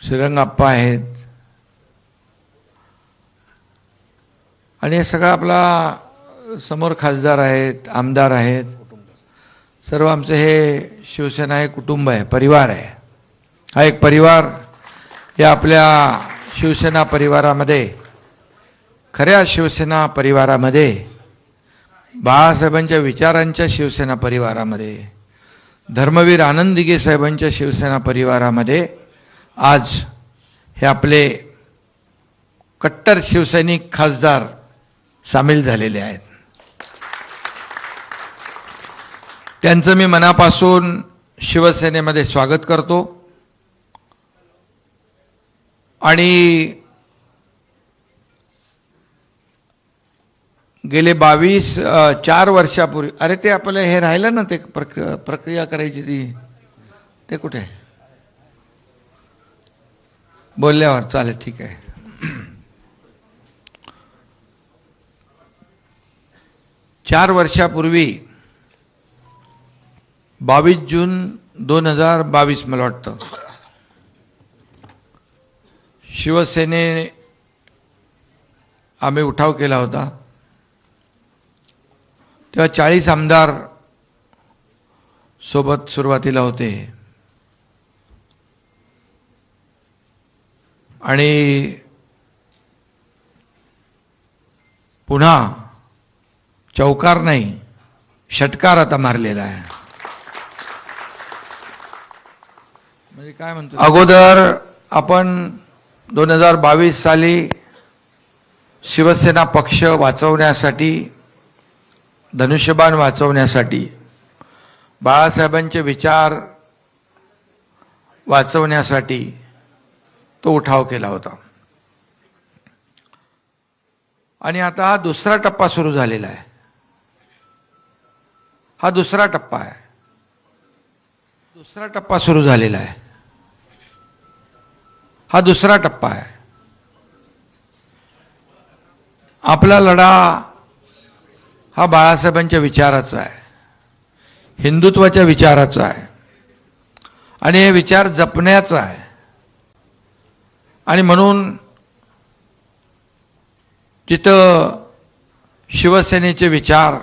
श्रीरंगाप्पा आहेत आणि हे सगळं आपला समोर खासदार आहेत, आमदार आहेत, सर्व आमचं हे शिवसेना हे कुटुंब आहे, परिवार आहे. हा एक परिवार या आपल्या शिवसेना परिवारामध्ये, खऱ्या शिवसेना परिवारामध्ये, बाळासाहेबांच्या विचारांच्या शिवसेना परिवारामध्ये, धर्मवीर आनंद दिघे साहेबांच्या शिवसेना परिवारामध्ये आज हे आपले कट्टर शिवसैनिक खासदार सामील झालेले आहेत. त्यांचं मी मनापासून शिवसेनेमध्ये स्वागत करतो आणि गेले 4 वर्षापूर्वी, अरे ते आपलं हे राहिलं ना, ते प्रक्रिया करायची ते कुठे बोलल्यावर चालेल, ठीक आहे. 4 वर्षापूर्वी 22 जून 2022 मला वाटतं, शिवसेनेने आम्ही उठाव केला होता. तेव्हा 40 आमदार सोबत सुरुवातीला होते आणि पुन्हा चौकार नाही, षटकार आता मारलेला आहे. म्हणजे काय म्हणतो, अगोदर आपण 2022 साली शिवसेना पक्ष वाचवण्यासाठी, धनुष्यबाण वाचवण्यासाठी, बाळासाहेबांचे विचार वाचवण्यासाठी तो उठाव केला होता. आणि आता हा दुसरा टप्पा सुरू झालेला आहे. हा दुसरा टप्पा आहे. दुसरा टप्पा सुरू झालेला आहे. हा दुसरा टप्पा आहे. आपला लढा हा बाळासाहेबांच्या विचाराचा आहे, हिंदुत्वाच्या विचाराचा आहे आणि हे विचार जपण्याचा आहे. आणि म्हणून जिथं शिवसेनेचे विचार